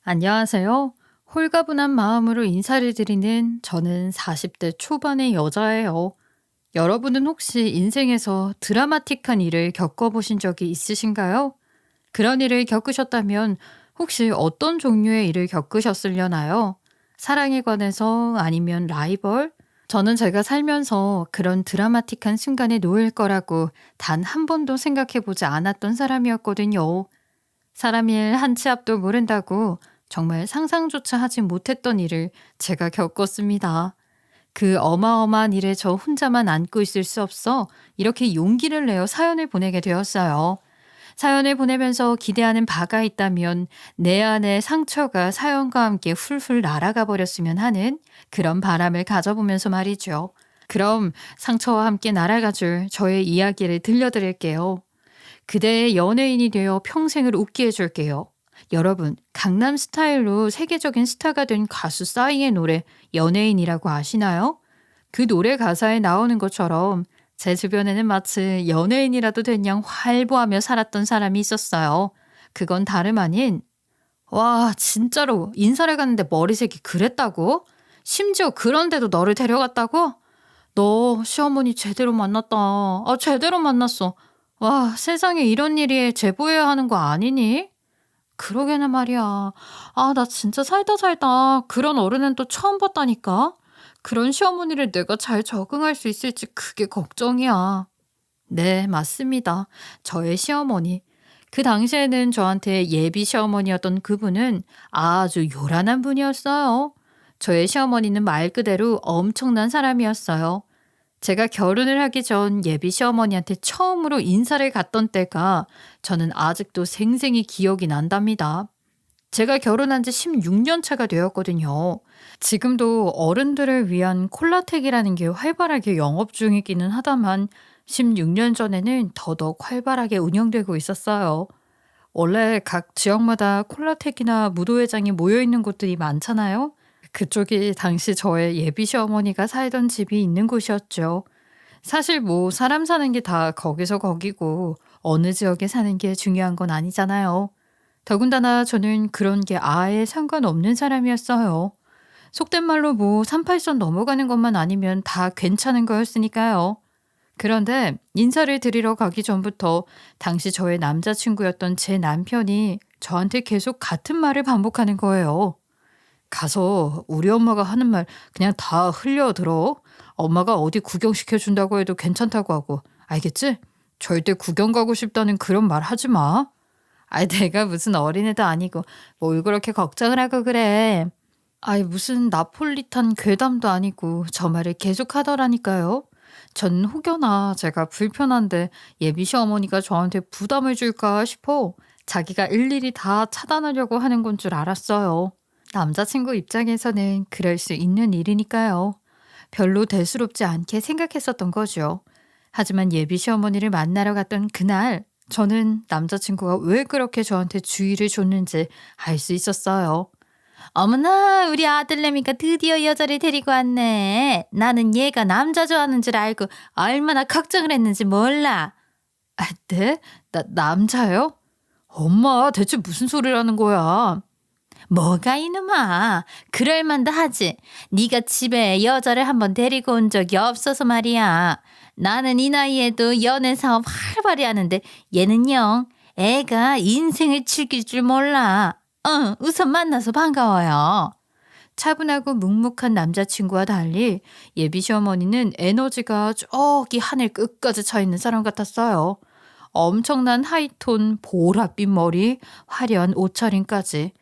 안녕하세요. 홀가분한 마음으로 인사를 드리는 저는 40대 초반의 여자예요. 여러분은 혹시 인생에서 드라마틱한 일을 겪어보신 적이 있으신가요? 그런 일을 겪으셨다면 혹시 어떤 종류의 일을 겪으셨으려나요? 사랑에 관해서 아니면 라이벌? 저는 제가 살면서 그런 드라마틱한 순간에 놓일 거라고 단 한 번도 생각해 보지 않았던 사람이었거든요. 사람 일 한 치 앞도 모른다고 정말 상상조차 하지 못했던 일을 제가 겪었습니다. 그 어마어마한 일에 저 혼자만 안고 있을 수 없어 이렇게 용기를 내어 사연을 보내게 되었어요. 사연을 보내면서 기대하는 바가 있다면 내 안의 상처가 사연과 함께 훌훌 날아가 버렸으면 하는 그런 바람을 가져보면서 말이죠. 그럼 상처와 함께 날아가 줄 저의 이야기를 들려드릴게요. 그대의 연예인이 되어 평생을 웃게 해줄게요. 여러분, 강남 스타일로 세계적인 스타가 된 가수 싸이의 노래 연예인이라고 아시나요? 그 노래 가사에 나오는 것처럼 제 주변에는 마치 연예인이라도 된 양 활보하며 살았던 사람이 있었어요. 그건 다름 아닌 와, 진짜로 인사를 갔는데 머리색이 그랬다고? 심지어 그런데도 너를 데려갔다고? 너 시어머니 제대로 만났다. 제대로 만났어. 와, 세상에 이런 일이 제보해야 하는 거 아니니? 그러게나 말이야. 나 진짜 살다 살다 그런 어른은 또 처음 봤다니까? 그런 시어머니를 내가 잘 적응할 수 있을지 그게 걱정이야. 네, 맞습니다. 저의 시어머니. 그 당시에는 저한테 예비 시어머니였던 그분은 아주 요란한 분이었어요. 저의 시어머니는 말 그대로 엄청난 사람이었어요. 제가 결혼을 하기 전 예비 시어머니한테 처음으로 인사를 갔던 때가 저는 아직도 생생히 기억이 난답니다. 제가 결혼한 지 16년 차가 되었거든요. 지금도 어른들을 위한 콜라텍이라는 게 활발하게 영업 중이기는 하다만 16년 전에는 더더욱 활발하게 운영되고 있었어요. 원래 각 지역마다 콜라텍이나 무도회장이 모여 있는 곳들이 많잖아요. 그쪽이 당시 저의 예비 시어머니가 살던 집이 있는 곳이었죠. 사실 뭐 사람 사는 게 다 거기서 거기고 어느 지역에 사는 게 중요한 건 아니잖아요. 더군다나 저는 그런 게 아예 상관없는 사람이었어요. 속된 말로 뭐 38선 넘어가는 것만 아니면 다 괜찮은 거였으니까요. 그런데 인사를 드리러 가기 전부터 당시 저의 남자친구였던 제 남편이 저한테 계속 같은 말을 반복하는 거예요. 가서 우리 엄마가 하는 말 그냥 다 흘려 들어. 엄마가 어디 구경시켜 준다고 해도 괜찮다고 하고. 알겠지? 절대 구경 가고 싶다는 그런 말 하지 마. 내가 무슨 어린애도 아니고 뭘 그렇게 걱정을 하고 그래. 무슨 나폴리탄 괴담도 아니고 저 말을 계속 하더라니까요. 전 혹여나 제가 불편한데 예비 시어머니가 저한테 부담을 줄까 싶어 자기가 일일이 다 차단하려고 하는 건 줄 알았어요. 남자친구 입장에서는 그럴 수 있는 일이니까요. 별로 대수롭지 않게 생각했었던 거죠. 하지만 예비 시어머니를 만나러 갔던 그날, 저는 남자친구가 왜 그렇게 저한테 주의를 줬는지 알 수 있었어요. 어머나, 우리 아들내미가 드디어 여자를 데리고 왔네. 나는 얘가 남자 좋아하는 줄 알고 얼마나 걱정을 했는지 몰라. 네? 남자요? 엄마, 대체 무슨 소리를 하는 거야? 뭐가 이놈아. 그럴 만도 하지. 네가 집에 여자를 한번 데리고 온 적이 없어서 말이야. 나는 이 나이에도 연애 사업 활발히 하는데 얘는요. 애가 인생을 즐길 줄 몰라. 우선 만나서 반가워요. 차분하고 묵묵한 남자친구와 달리 예비 시어머니는 에너지가 저기 하늘 끝까지 차 있는 사람 같았어요. 엄청난 하이톤 보랏빛 머리, 화려한 옷차림까지.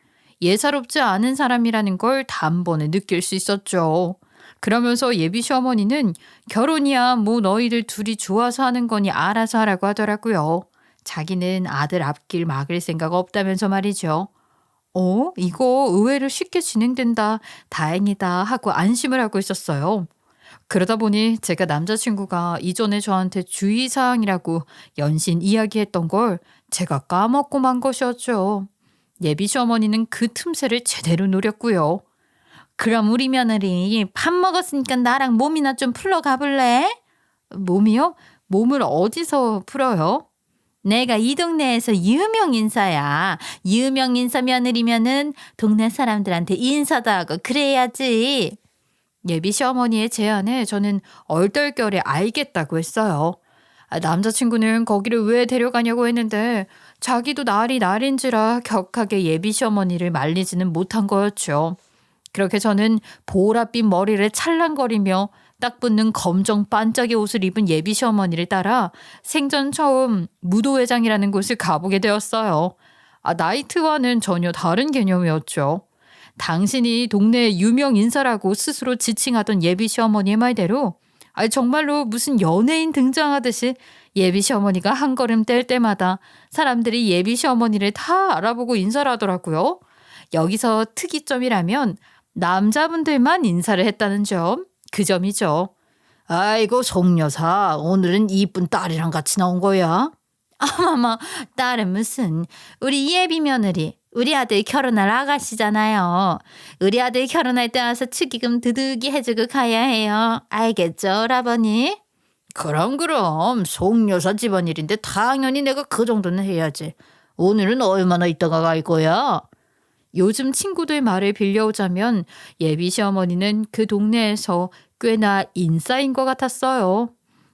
예사롭지 않은 사람이라는 걸 단번에 느낄 수 있었죠. 그러면서 예비 시어머니는 결혼이야 뭐 너희들 둘이 좋아서 하는 거니 알아서 하라고 하더라고요. 자기는 아들 앞길 막을 생각 없다면서 말이죠. 이거 의외로 쉽게 진행된다. 다행이다 하고 안심을 하고 있었어요. 그러다 보니 제가 남자친구가 이전에 저한테 주의사항이라고 연신 이야기했던 걸 제가 까먹고 만 것이었죠. 예비 시어머니는 그 틈새를 제대로 노렸고요. 그럼 우리 며느리 밥 먹었으니까 나랑 몸이나 좀 풀러 가볼래? 몸이요? 몸을 어디서 풀어요? 내가 이 동네에서 유명 인사야. 유명 인사 며느리면은 동네 사람들한테 인사도 하고 그래야지. 예비 시어머니의 제안에 저는 얼떨결에 알겠다고 했어요. 남자친구는 거기를 왜 데려가냐고 했는데 자기도 날이 날인지라 격하게 예비 시어머니를 말리지는 못한 거였죠. 그렇게 저는 보랏빛 머리를 찰랑거리며 딱 붙는 검정 반짝이 옷을 입은 예비 시어머니를 따라 생전 처음 무도회장이라는 곳을 가보게 되었어요. 나이트와는 전혀 다른 개념이었죠. 당신이 동네 유명 인사라고 스스로 지칭하던 예비 시어머니의 말대로 정말로 무슨 연예인 등장하듯이 예비 시어머니가 한 걸음 뗄 때마다 사람들이 예비 시어머니를 다 알아보고 인사를 하더라고요. 여기서 특이점이라면 남자분들만 인사를 했다는 점, 그 점이죠. 아이고 송여사, 오늘은 이쁜 딸이랑 같이 나온 거야? 어머머, 딸은 무슨, 우리 예비 며느리, 우리 아들 결혼할 아가씨잖아요. 우리 아들 결혼할 때 와서 축의금 두둑이 해주고 가야 해요. 알겠죠, 오라버니? 그럼 송여사 집안일인데 당연히 내가 그 정도는 해야지. 오늘은 얼마나 있다가 갈 거야? 요즘 친구들 말을 빌려오자면 예비 시어머니는 그 동네에서 꽤나 인싸인 것 같았어요.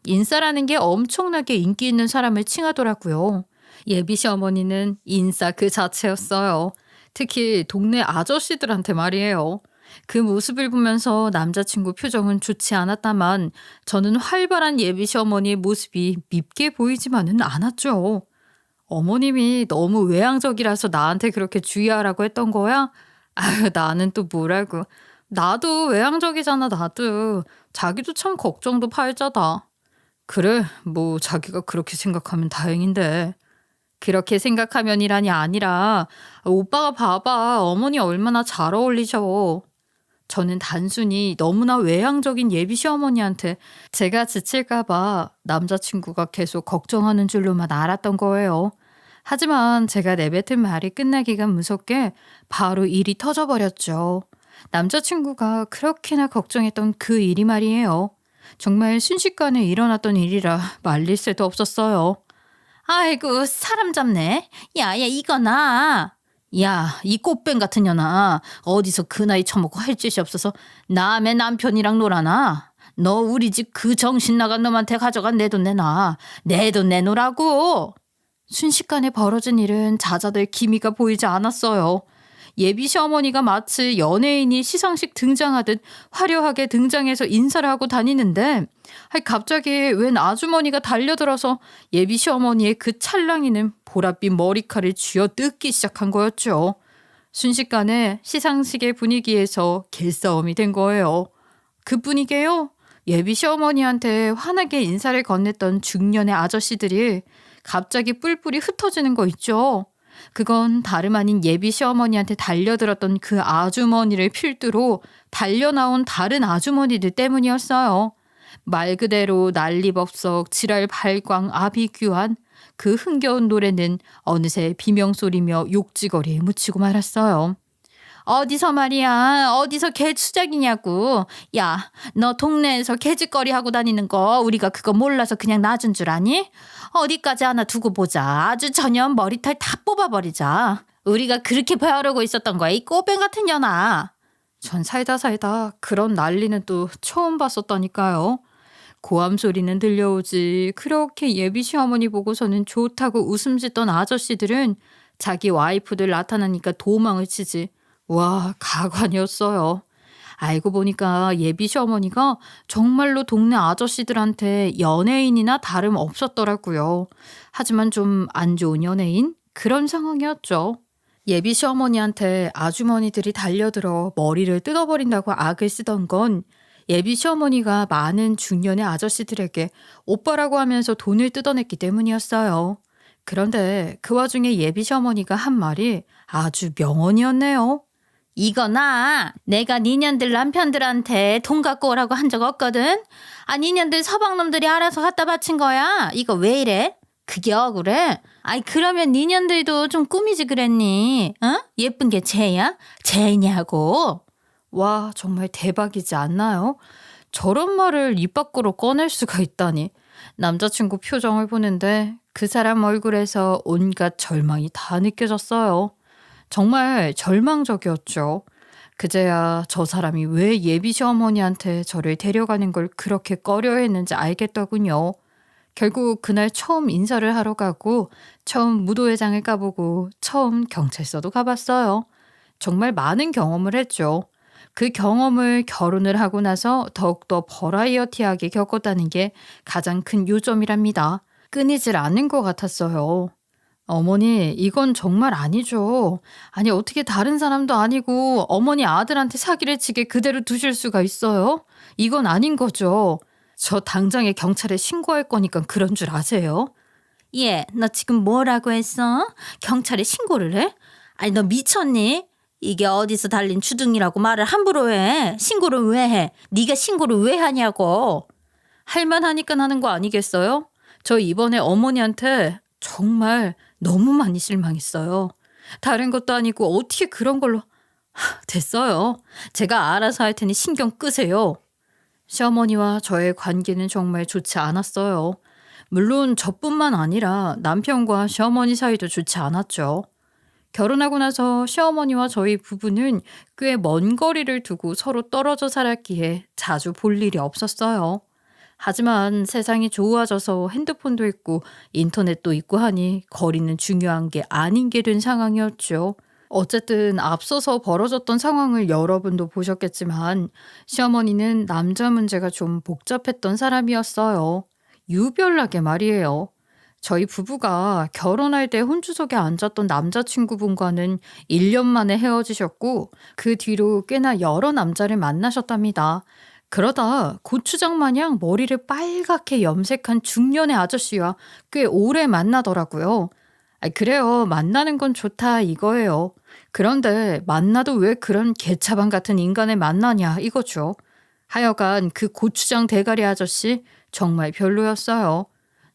인싸라는 게 엄청나게 인기 있는 사람을 칭하더라고요. 예비 시어머니는 인싸 그 자체였어요. 특히 동네 아저씨들한테 말이에요. 그 모습을 보면서 남자친구 표정은 좋지 않았다만 저는 활발한 예비 시어머니의 모습이 밉게 보이지만은 않았죠. 어머님이 너무 외향적이라서 나한테 그렇게 주의하라고 했던 거야? 나는 또 뭐라고. 나도 외향적이잖아, 나도. 자기도 참 걱정도 팔자다. 그래, 뭐 자기가 그렇게 생각하면 다행인데. 그렇게 생각하면이라니 아니라 오빠가 봐봐, 어머니 얼마나 잘 어울리셔. 저는 단순히 너무나 외향적인 예비 시어머니한테 제가 지칠까 봐 남자친구가 계속 걱정하는 줄로만 알았던 거예요. 하지만 제가 내뱉은 말이 끝나기가 무섭게 바로 일이 터져버렸죠. 남자친구가 그렇게나 걱정했던 그 일이 말이에요. 정말 순식간에 일어났던 일이라 말릴 새도 없었어요. 아이고 사람 잡네. 야야 이거나. 야, 이 꽃뱀 같은 년아. 어디서 그 나이 처먹고 할 짓이 없어서 남의 남편이랑 놀아나. 너 우리 집 그 정신 나간 놈한테 가져간 내 돈 내놔. 내 돈 내놓으라고. 순식간에 벌어진 일은 자자들 기미가 보이지 않았어요. 예비 시어머니가 마치 연예인이 시상식 등장하듯 화려하게 등장해서 인사를 하고 다니는데 갑자기 웬 아주머니가 달려들어서 예비 시어머니의 그 찰랑이는 보랏빛 머리칼을 쥐어 뜯기 시작한 거였죠. 순식간에 시상식의 분위기에서 길싸움이 된 거예요. 그뿐이게요. 예비 시어머니한테 환하게 인사를 건넸던 중년의 아저씨들이 갑자기 뿔뿔이 흩어지는 거 있죠. 그건 다름 아닌 예비 시어머니한테 달려들었던 그 아주머니를 필두로 달려나온 다른 아주머니들 때문이었어요. 말 그대로 난리법석 지랄 발광 아비규환 그 흥겨운 노래는 어느새 비명소리며 욕지거리에 묻히고 말았어요. 어디서 말이야. 어디서 개추작이냐고. 야, 너 동네에서 개짓거리 하고 다니는 거 우리가 그거 몰라서 그냥 놔준 줄 아니? 어디까지 하나 두고 보자. 아주 전혀 머리털 다 뽑아버리자. 우리가 그렇게 배우려고 있었던 거야. 이 꼬뱅 같은 년아. 전 살다 그런 난리는 또 처음 봤었다니까요. 고함 소리는 들려오지. 그렇게 예비 시어머니 보고서는 좋다고 웃음 짓던 아저씨들은 자기 와이프들 나타나니까 도망을 치지. 와, 가관이었어요. 알고 보니까 예비 시어머니가 정말로 동네 아저씨들한테 연예인이나 다름 없었더라고요. 하지만 좀 안 좋은 연예인? 그런 상황이었죠. 예비 시어머니한테 아주머니들이 달려들어 머리를 뜯어버린다고 악을 쓰던 건 예비 시어머니가 많은 중년의 아저씨들에게 오빠라고 하면서 돈을 뜯어냈기 때문이었어요. 그런데 그 와중에 예비 시어머니가 한 말이 아주 명언이었네요. 이거나 내가 니년들 남편들한테 돈 갖고 오라고 한 적 없거든. 니년들 서방놈들이 알아서 갖다 바친 거야. 이거 왜 이래? 그게 억울해? 그러면 니년들도 좀 꾸미지 그랬니? 어? 예쁜 게 죄야? 죄냐고. 와, 정말 대박이지 않나요? 저런 말을 입 밖으로 꺼낼 수가 있다니. 남자친구 표정을 보는데 그 사람 얼굴에서 온갖 절망이 다 느껴졌어요. 정말 절망적이었죠. 그제야 저 사람이 왜 예비 시어머니한테 저를 데려가는 걸 그렇게 꺼려했는지 알겠더군요. 결국 그날 처음 인사를 하러 가고 처음 무도회장을 가보고 처음 경찰서도 가봤어요. 정말 많은 경험을 했죠. 그 경험을 결혼을 하고 나서 더욱더 버라이어티하게 겪었다는 게 가장 큰 요점이랍니다. 끊이질 않는 것 같았어요. 어머니, 이건 정말 아니죠. 아니, 어떻게 다른 사람도 아니고 어머니 아들한테 사기를 치게 그대로 두실 수가 있어요? 이건 아닌 거죠. 저 당장에 경찰에 신고할 거니까 그런 줄 아세요? 얘, 너 지금 뭐라고 했어? 경찰에 신고를 해? 아니, 너 미쳤니? 이게 어디서 달린 주둥이라고 말을 함부로 해? 신고를 왜 해? 네가 신고를 왜 하냐고. 할만하니까 하는 거 아니겠어요? 저 이번에 어머니한테 정말 너무 많이 실망했어요. 다른 것도 아니고 어떻게 그런 걸로. 됐어요. 제가 알아서 할 테니 신경 끄세요. 시어머니와 저의 관계는 정말 좋지 않았어요. 물론 저뿐만 아니라 남편과 시어머니 사이도 좋지 않았죠. 결혼하고 나서 시어머니와 저희 부부는 꽤 먼 거리를 두고 서로 떨어져 살았기에 자주 볼 일이 없었어요. 하지만 세상이 좋아져서 핸드폰도 있고 인터넷도 있고 하니 거리는 중요한 게 아닌 게 된 상황이었죠. 어쨌든 앞서서 벌어졌던 상황을 여러분도 보셨겠지만 시어머니는 남자 문제가 좀 복잡했던 사람이었어요. 유별나게 말이에요. 저희 부부가 결혼할 때 혼주석에 앉았던 남자친구분과는 1년 만에 헤어지셨고 그 뒤로 꽤나 여러 남자를 만나셨답니다. 그러다 고추장 마냥 머리를 빨갛게 염색한 중년의 아저씨와 꽤 오래 만나더라고요. 그래요. 만나는 건 좋다 이거예요. 그런데 만나도 왜 그런 개차반 같은 인간을 만나냐 이거죠. 하여간 그 고추장 대가리 아저씨 정말 별로였어요.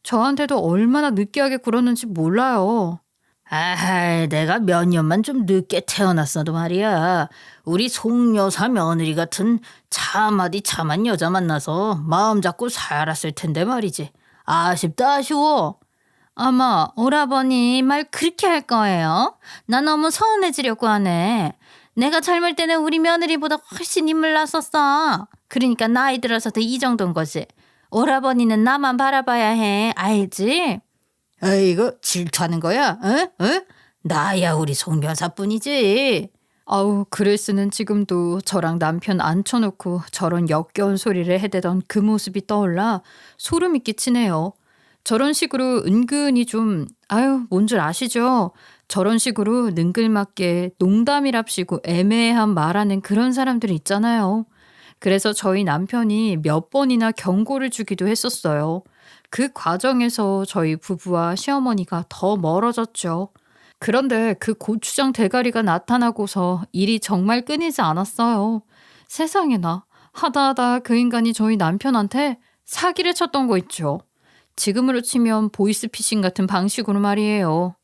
저한테도 얼마나 느끼하게 굴었는지 몰라요. 아, 내가 몇 년만 좀 늦게 태어났어도 말이야. 우리 송여사 며느리 같은 참하디 참한 여자 만나서 마음 잡고 살았을 텐데 말이지. 아쉽다 아쉬워. 어머, 오라버니 말 그렇게 할 거예요? 나 너무 서운해지려고 하네. 내가 젊을 때는 우리 며느리보다 훨씬 인물 났었어. 그러니까 나이 들어서도 이 정도인 거지. 오라버니는 나만 바라봐야 해. 알지? 아이고 질투하는 거야? 어? 어? 나야 우리 송여사뿐이지. 아우, 그레스는 지금도 저랑 남편 앉혀놓고 저런 역겨운 소리를 해대던 그 모습이 떠올라 소름이 끼치네요. 저런 식으로 은근히 좀 뭔 줄 아시죠? 저런 식으로 능글맞게 농담이랍시고 애매한 말하는 그런 사람들이 있잖아요. 그래서 저희 남편이 몇 번이나 경고를 주기도 했었어요. 그 과정에서 저희 부부와 시어머니가 더 멀어졌죠. 그런데 그 고추장 대가리가 나타나고서 일이 정말 끊이지 않았어요. 세상에나 하다 그 인간이 저희 남편한테 사기를 쳤던 거 있죠. 지금으로 치면 보이스피싱 같은 방식으로 말이에요.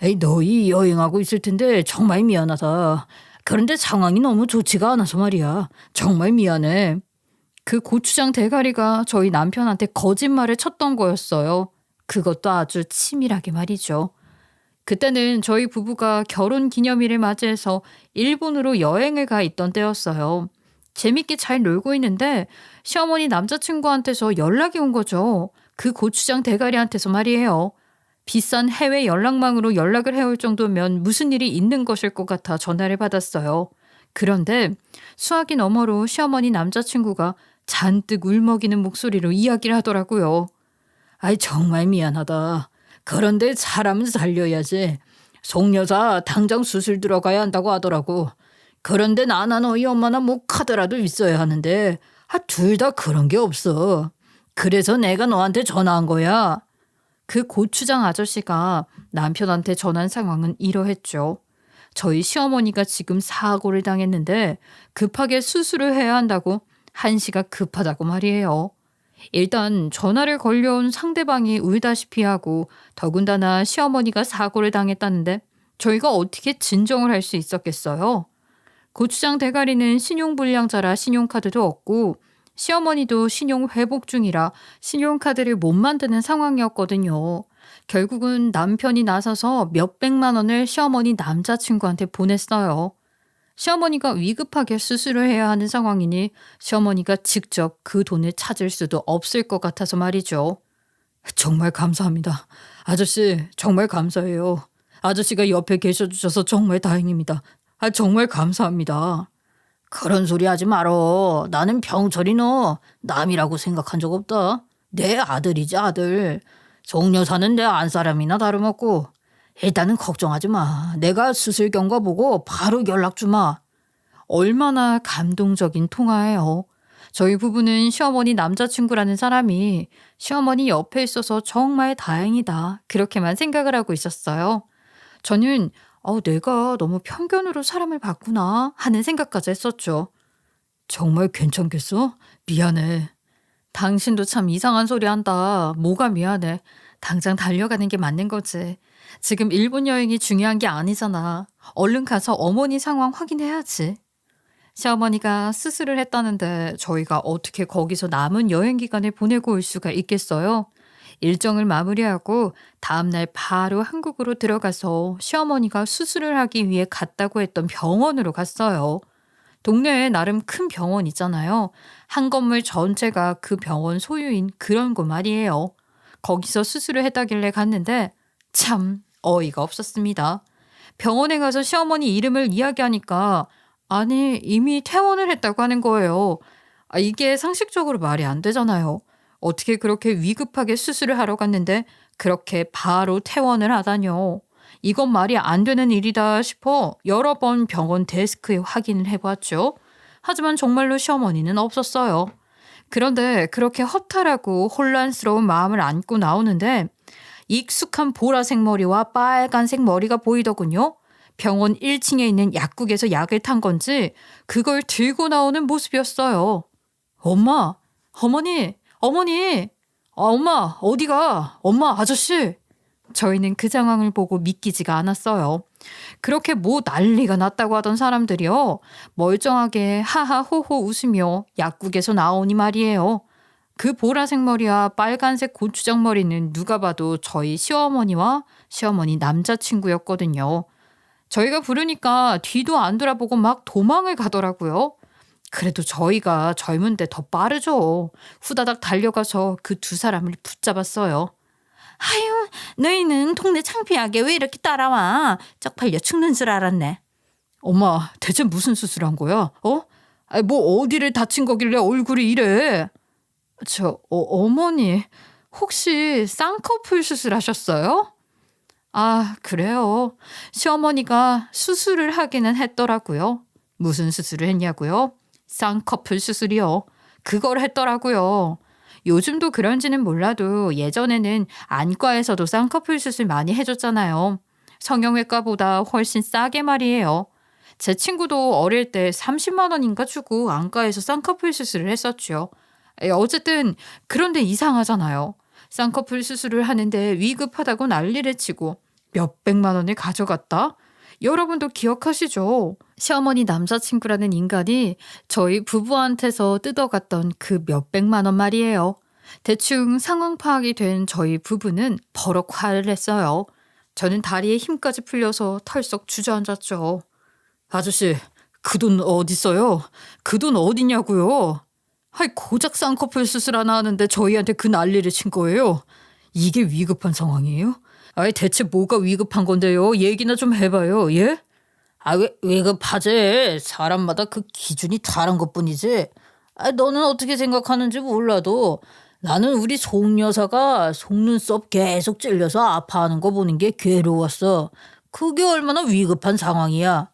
에이, 너희 여행하고 있을 텐데 정말 미안하다. 그런데 상황이 너무 좋지가 않아서 말이야. 정말 미안해. 그 고추장 대가리가 저희 남편한테 거짓말을 쳤던 거였어요. 그것도 아주 치밀하게 말이죠. 그때는 저희 부부가 결혼 기념일을 맞이해서 일본으로 여행을 가 있던 때였어요. 재밌게 잘 놀고 있는데 시어머니 남자친구한테서 연락이 온 거죠. 그 고추장 대가리한테서 말이에요. 비싼 해외 연락망으로 연락을 해올 정도면 무슨 일이 있는 것일 것 같아 전화를 받았어요. 그런데 수화기 너머로 시어머니 남자친구가 잔뜩 울먹이는 목소리로 이야기를 하더라고요. 아이 정말 미안하다. 그런데 사람은 살려야지. 송여사 당장 수술 들어가야 한다고 하더라고. 그런데 나나 너희 엄마나 뭐 카드라도 있어야 하는데 둘 다 그런 게 없어. 그래서 내가 너한테 전화한 거야. 그 고추장 아저씨가 남편한테 전한 상황은 이러했죠. 저희 시어머니가 지금 사고를 당했는데 급하게 수술을 해야 한다고 한시가 급하다고 말이에요. 일단 전화를 걸려온 상대방이 울다시피 하고 더군다나 시어머니가 사고를 당했다는데 저희가 어떻게 진정을 할 수 있었겠어요? 고추장 대가리는 신용불량자라 신용카드도 없고 시어머니도 신용 회복 중이라 신용카드를 못 만드는 상황이었거든요. 결국은 남편이 나서서 몇백만 원을 시어머니 남자친구한테 보냈어요. 시어머니가 위급하게 수술을 해야 하는 상황이니 시어머니가 직접 그 돈을 찾을 수도 없을 것 같아서 말이죠. 정말 감사합니다. 아저씨, 정말 감사해요. 아저씨가 옆에 계셔주셔서 정말 다행입니다. 정말 감사합니다. 그런 소리 하지 말어. 나는 병철이 너 남이라고 생각한 적 없다. 내 아들이지 아들. 송 여사는 내 안사람이나 다름없고. 일단은 걱정하지 마. 내가 수술 경과 보고 바로 연락 주마. 얼마나 감동적인 통화예요. 저희 부부는 시어머니 남자친구라는 사람이 시어머니 옆에 있어서 정말 다행이다. 그렇게만 생각을 하고 있었어요. 저는 내가 너무 편견으로 사람을 봤구나 하는 생각까지 했었죠. 정말 괜찮겠어? 미안해. 당신도 참 이상한 소리 한다. 뭐가 미안해. 당장 달려가는 게 맞는 거지. 지금 일본 여행이 중요한 게 아니잖아. 얼른 가서 어머니 상황 확인해야지. 시어머니가 수술을 했다는데 저희가 어떻게 거기서 남은 여행 기간을 보내고 올 수가 있겠어요? 일정을 마무리하고 다음날 바로 한국으로 들어가서 시어머니가 수술을 하기 위해 갔다고 했던 병원으로 갔어요. 동네에 나름 큰 병원 있잖아요. 한 건물 전체가 그 병원 소유인 그런 곳 말이에요. 거기서 수술을 했다길래 갔는데 참 어이가 없었습니다. 병원에 가서 시어머니 이름을 이야기하니까 아니 이미 퇴원을 했다고 하는 거예요. 이게 상식적으로 말이 안 되잖아요. 어떻게 그렇게 위급하게 수술을 하러 갔는데 그렇게 바로 퇴원을 하다뇨. 이건 말이 안 되는 일이다 싶어 여러 번 병원 데스크에 확인을 해봤죠. 하지만 정말로 시어머니는 없었어요. 그런데 그렇게 허탈하고 혼란스러운 마음을 안고 나오는데 익숙한 보라색 머리와 빨간색 머리가 보이더군요. 병원 1층에 있는 약국에서 약을 탄 건지 그걸 들고 나오는 모습이었어요. 엄마, 어머니, 엄마, 어디가? 엄마, 아저씨. 저희는 그 상황을 보고 믿기지가 않았어요. 그렇게 뭐 난리가 났다고 하던 사람들이요. 멀쩡하게 하하호호 웃으며 약국에서 나오니 말이에요. 그 보라색 머리와 빨간색 고추장 머리는 누가 봐도 저희 시어머니와 시어머니 남자친구였거든요. 저희가 부르니까 뒤도 안 돌아보고 막 도망을 가더라고요. 그래도 저희가 젊은데 더 빠르죠. 후다닥 달려가서 그 두 사람을 붙잡았어요. 아유, 너희는 동네 창피하게 왜 이렇게 따라와? 쪽팔려 죽는 줄 알았네. 엄마, 대체 무슨 수술한 거야? 뭐 어디를 다친 거길래 얼굴이 이래? 어머니, 혹시 쌍꺼풀 수술하셨어요? 그래요. 시어머니가 수술을 하기는 했더라고요. 무슨 수술을 했냐고요? 쌍꺼풀 수술이요. 그걸 했더라고요. 요즘도 그런지는 몰라도 예전에는 안과에서도 쌍꺼풀 수술 많이 해줬잖아요. 성형외과보다 훨씬 싸게 말이에요. 제 친구도 어릴 때 30만 원인가 주고 안과에서 쌍꺼풀 수술을 했었죠. 어쨌든 그런데 이상하잖아요. 쌍꺼풀 수술을 하는데 위급하다고 난리를 치고 몇백만 원을 가져갔다? 여러분도 기억하시죠? 시어머니 남자친구라는 인간이 저희 부부한테서 뜯어갔던 그 몇백만 원 말이에요. 대충 상황 파악이 된 저희 부부는 버럭 화를 냈어요. 저는 다리에 힘까지 풀려서 털썩 주저앉았죠. 아저씨, 그 돈 어딨어요? 그 돈 어디냐고요? 고작 쌍꺼풀 수술 하나 하는데 저희한테 그 난리를 친 거예요. 이게 위급한 상황이에요? 대체 뭐가 위급한 건데요? 얘기나 좀 해봐요. 예? 왜 위급하지? 사람마다 그 기준이 다른 것뿐이지. 너는 어떻게 생각하는지 몰라도 나는 우리 송 여사가 속눈썹 계속 찔려서 아파하는 거 보는 게 괴로웠어. 그게 얼마나 위급한 상황이야.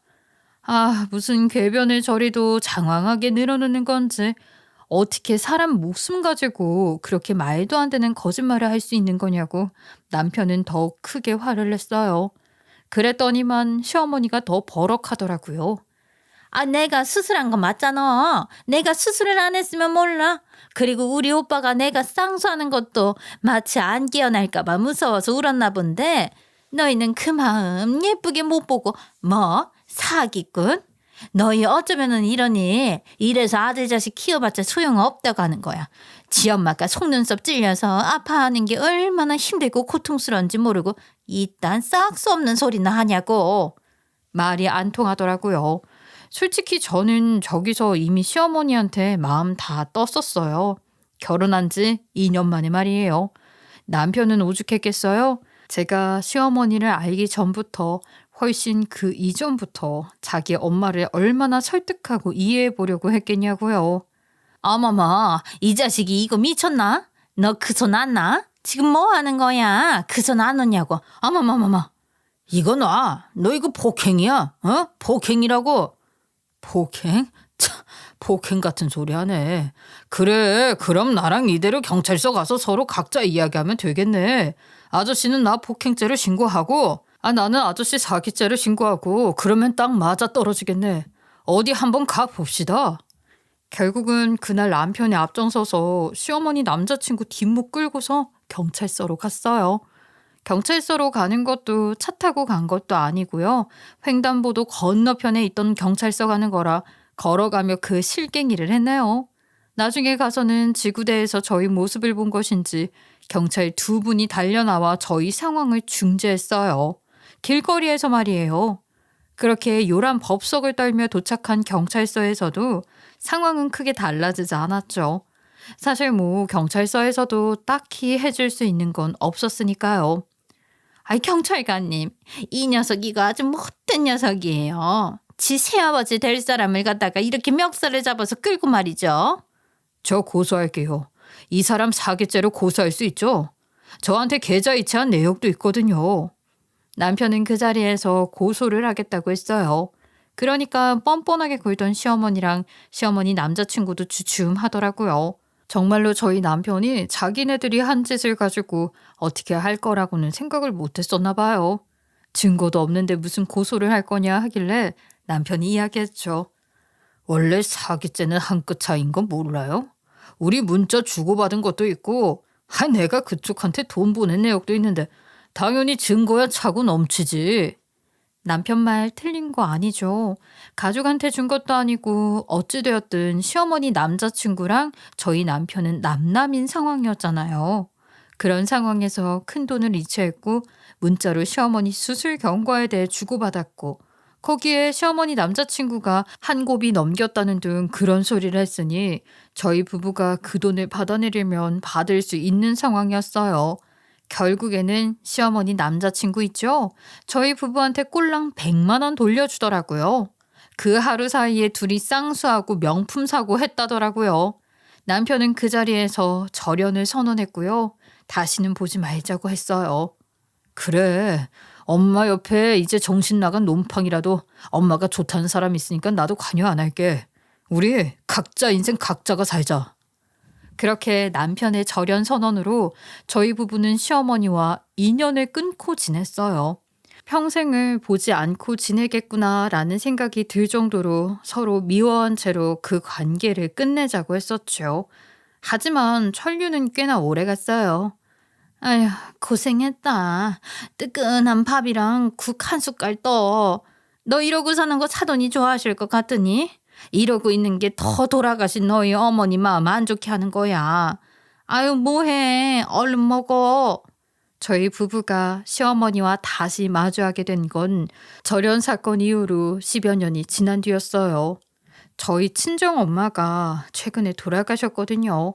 무슨 궤변을 저리도 장황하게 늘어놓는 건지 어떻게 사람 목숨 가지고 그렇게 말도 안 되는 거짓말을 할 수 있는 거냐고 남편은 더욱 크게 화를 냈어요. 그랬더니만 시어머니가 더 버럭하더라고요. 내가 수술한 거 맞잖아. 내가 수술을 안 했으면 몰라. 그리고 우리 오빠가 내가 쌍수하는 것도 마치 안 깨어날까 봐 무서워서 울었나 본데 너희는 그 마음 예쁘게 못 보고 뭐 사기꾼? 너희 어쩌면은 이러니? 이래서 아들 자식 키워봤자 소용없다고 하는 거야. 지 엄마가 속눈썹 찔려서 아파하는 게 얼마나 힘들고 고통스러운지 모르고 이딴 싹 수 없는 소리나 하냐고. 말이 안 통하더라고요. 솔직히 저는 저기서 이미 시어머니한테 마음 다 떴었어요. 결혼한 지 2년 만에 말이에요. 남편은 오죽했겠어요? 제가 시어머니를 알기 전부터 훨씬 그 이전부터 자기 엄마를 얼마나 설득하고 이해해 보려고 했겠냐고요. 어머머, 이 자식이 이거 미쳤나? 너 그 손 안 나? 지금 뭐 하는 거야? 그 손 안 놓냐고. 어머머머머. 이거 놔. 너 이거 폭행이야. 어? 폭행이라고. 폭행? 참, 폭행 같은 소리 하네. 그래, 그럼 나랑 이대로 경찰서 가서 서로 각자 이야기하면 되겠네. 아저씨는 나 폭행죄를 신고하고, 나는 아저씨 사기죄를 신고하고, 그러면 딱 맞아 떨어지겠네. 어디 한번 가봅시다. 결국은 그날 남편이 앞장서서 시어머니 남자친구 뒷목 끌고서 경찰서로 갔어요. 경찰서로 가는 것도 차 타고 간 것도 아니고요. 횡단보도 건너편에 있던 경찰서 가는 거라 걸어가며 그 실갱이를 했네요. 나중에 가서는 지구대에서 저희 모습을 본 것인지 경찰 2분이 달려나와 저희 상황을 중재했어요. 길거리에서 말이에요. 그렇게 요란 법석을 떨며 도착한 경찰서에서도 상황은 크게 달라지지 않았죠. 사실 뭐 경찰서에서도 딱히 해줄 수 있는 건 없었으니까요. 아이, 경찰관님, 이 녀석 이거 아주 못된 녀석이에요. 지 새아버지 될 사람을 갖다가 이렇게 멱살을 잡아서 끌고 말이죠. 저 고소할게요. 이 사람 사기죄로 고소할 수 있죠? 저한테 계좌이체한 내역도 있거든요. 남편은 그 자리에서 고소를 하겠다고 했어요. 그러니까 뻔뻔하게 굴던 시어머니랑 시어머니 남자친구도 주춤하더라고요. 정말로 저희 남편이 자기네들이 한 짓을 가지고 어떻게 할 거라고는 생각을 못 했었나 봐요. 증거도 없는데 무슨 고소를 할 거냐 하길래 남편이 이야기했죠. 원래 사기죄는 한 끗 차이인 건 몰라요? 우리 문자 주고받은 것도 있고 내가 그쪽한테 돈 보낸 내역도 있는데 당연히 증거야 차고 넘치지. 남편 말 틀린 거 아니죠. 가족한테 준 것도 아니고 어찌되었든 시어머니 남자친구랑 저희 남편은 남남인 상황이었잖아요. 그런 상황에서 큰돈을 이체했고 문자로 시어머니 수술 경과에 대해 주고받았고 거기에 시어머니 남자친구가 한 곱이 넘겼다는 등 그런 소리를 했으니 저희 부부가 그 돈을 받아내려면 받을 수 있는 상황이었어요. 결국에는 시어머니 남자친구 있죠? 저희 부부한테 꼴랑 100만 원 돌려주더라고요. 그 하루 사이에 둘이 쌍수하고 명품 사고 했다더라고요. 남편은 그 자리에서 절연을 선언했고요. 다시는 보지 말자고 했어요. 그래, 엄마 옆에 이제 정신 나간 놈팡이라도 엄마가 좋다는 사람 있으니까 나도 관여 안 할게. 우리 각자 인생 각자가 살자. 그렇게 남편의 절연 선언으로 저희 부부는 시어머니와 인연을 끊고 지냈어요. 평생을 보지 않고 지내겠구나라는 생각이 들 정도로 서로 미워한 채로 그 관계를 끝내자고 했었죠. 하지만 천류는 꽤나 오래 갔어요. 아휴, 고생했다. 뜨끈한 밥이랑 국 한 숟갈 떠. 너 이러고 사는 거 사돈이 좋아하실 것 같으니? 이러고 있는 게 더 돌아가신 너희 어머니 마음 안 좋게 하는 거야. 아유, 뭐해. 얼른 먹어. 저희 부부가 시어머니와 다시 마주하게 된 건 절연 사건 이후로 10여 년이 지난 뒤였어요. 저희 친정엄마가 최근에 돌아가셨거든요.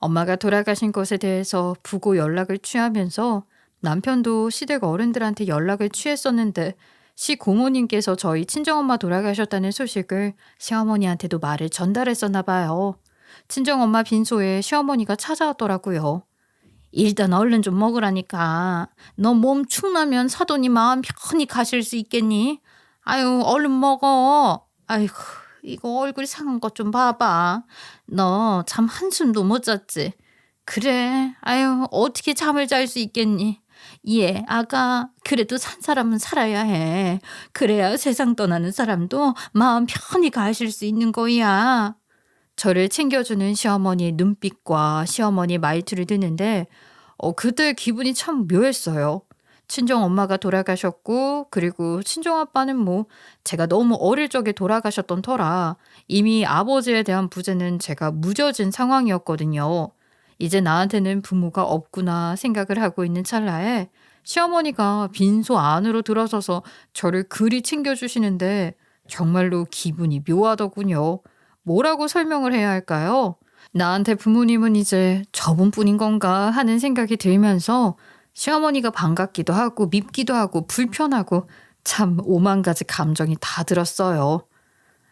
엄마가 돌아가신 것에 대해서 부고 연락을 취하면서 남편도 시댁 어른들한테 연락을 취했었는데 시 고모님께서 저희 친정엄마 돌아가셨다는 소식을 시어머니한테도 말을 전달했었나 봐요. 친정엄마 빈소에 시어머니가 찾아왔더라고요. 일단 얼른 좀 먹으라니까. 너 몸 축나면 사돈이 마음 편히 가실 수 있겠니? 아유, 얼른 먹어. 아이고, 이거 얼굴 상한 것 좀 봐봐. 너 참 한숨도 못 잤지? 그래, 아유, 어떻게 잠을 잘 수 있겠니? 예, 아가, 그래도 산 사람은 살아야 해. 그래야 세상 떠나는 사람도 마음 편히 가실 수 있는 거야. 저를 챙겨주는 시어머니의 눈빛과 시어머니 말투를 듣는데 그때 기분이 참 묘했어요. 친정 엄마가 돌아가셨고 그리고 친정 아빠는 뭐 제가 너무 어릴 적에 돌아가셨던 터라 이미 아버지에 대한 부재는 제가 무뎌진 상황이었거든요. 이제 나한테는 부모가 없구나 생각을 하고 있는 찰나에 시어머니가 빈소 안으로 들어서서 저를 그리 챙겨주시는데 정말로 기분이 묘하더군요. 뭐라고 설명을 해야 할까요? 나한테 부모님은 이제 저분뿐인 건가 하는 생각이 들면서 시어머니가 반갑기도 하고 밉기도 하고 불편하고 참 오만 가지 감정이 다 들었어요.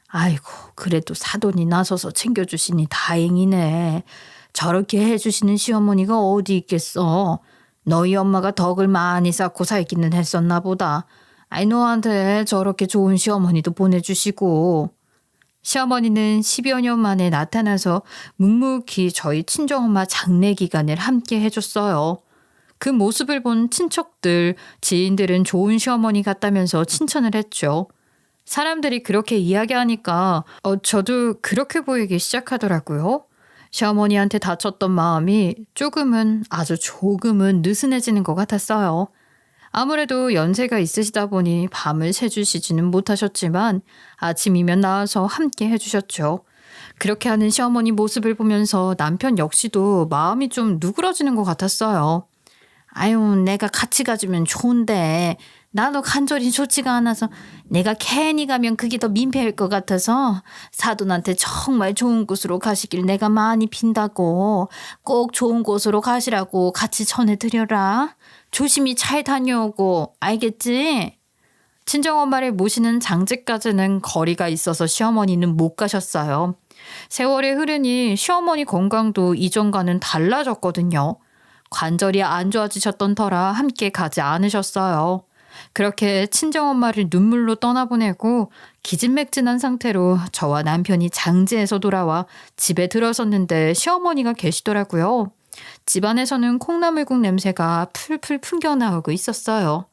아이고, 그래도 사돈이 나서서 챙겨주시니 다행이네. 저렇게 해주시는 시어머니가 어디 있겠어. 너희 엄마가 덕을 많이 쌓고 살기는 했었나 보다. 아이, 너한테 저렇게 좋은 시어머니도 보내주시고. 시어머니는 10여 년 만에 나타나서 묵묵히 저희 친정엄마 장례 기간을 함께 해줬어요. 그 모습을 본 친척들, 지인들은 좋은 시어머니 같다면서 칭찬을 했죠. 사람들이 그렇게 이야기하니까 저도 그렇게 보이기 시작하더라고요. 시어머니한테 다쳤던 마음이 조금은 아주 조금은 느슨해지는 것 같았어요. 아무래도 연세가 있으시다 보니 밤을 새주시지는 못하셨지만 아침이면 나와서 함께 해주셨죠. 그렇게 하는 시어머니 모습을 보면서 남편 역시도 마음이 좀 누그러지는 것 같았어요. 아유, 내가 같이 가주면 좋은데 나도 간절히 좋지가 않아서 내가 괜히 가면 그게 더 민폐일 것 같아서 사돈한테 정말 좋은 곳으로 가시길 내가 많이 빈다고 꼭 좋은 곳으로 가시라고 같이 전해드려라. 조심히 잘 다녀오고 알겠지? 친정엄마를 모시는 장제까지는 거리가 있어서 시어머니는 못 가셨어요. 세월이 흐르니 시어머니 건강도 이전과는 달라졌거든요. 관절이 안 좋아지셨던 터라 함께 가지 않으셨어요. 그렇게 친정엄마를 눈물로 떠나보내고 기진맥진한 상태로 저와 남편이 장지에서 돌아와 집에 들어섰는데 시어머니가 계시더라고요. 집안에서는 콩나물국 냄새가 풀풀 풍겨나오고 있었어요.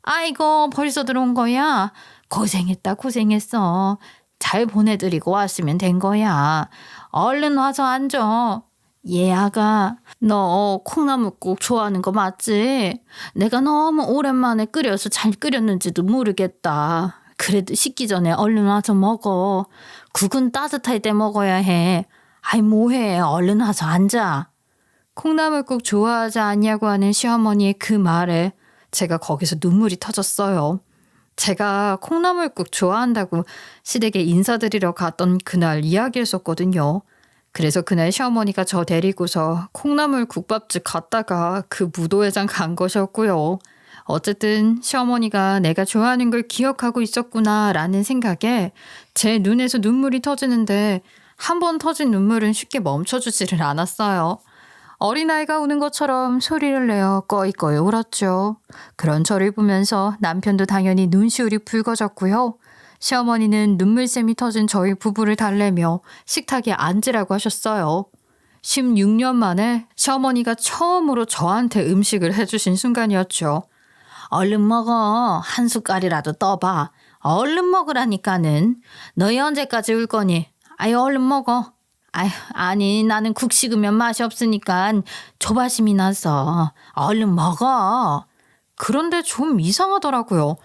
아이고, 벌써 들어온 거야? 고생했다, 고생했어. 잘 보내드리고 왔으면 된 거야. 얼른 와서 앉아. 예, 아가, 너 콩나물국 좋아하는 거 맞지? 내가 너무 오랜만에 끓여서 잘 끓였는지도 모르겠다. 그래도 식기 전에 얼른 와서 먹어. 국은 따뜻할 때 먹어야 해. 아이, 뭐해. 얼른 와서 앉아. 콩나물국 좋아하지 않냐고 하는 시어머니의 그 말에 제가 거기서 눈물이 터졌어요. 제가 콩나물국 좋아한다고 시댁에 인사드리러 갔던 그날 이야기했었거든요. 그래서 그날 시어머니가 저 데리고서 콩나물 국밥집 갔다가 그 무도회장 간 것이었고요. 어쨌든 시어머니가 내가 좋아하는 걸 기억하고 있었구나라는 생각에 제 눈에서 눈물이 터지는데 한 번 터진 눈물은 쉽게 멈춰주지를 않았어요. 어린아이가 우는 것처럼 소리를 내어 꺼이꺼이 울었죠. 그런 저를 보면서 남편도 당연히 눈시울이 붉어졌고요. 시어머니는 눈물샘이 터진 저희 부부를 달래며 식탁에 앉으라고 하셨어요. 16년 만에 시어머니가 처음으로 저한테 음식을 해주신 순간이었죠. 얼른 먹어. 한 숟갈이라도 떠봐. 얼른 먹으라니까는. 너희 언제까지 울 거니? 아이, 얼른 먹어. 아니, 나는 국 식으면 맛이 없으니까 조바심이 나서. 얼른 먹어. 그런데 좀 이상하더라고요.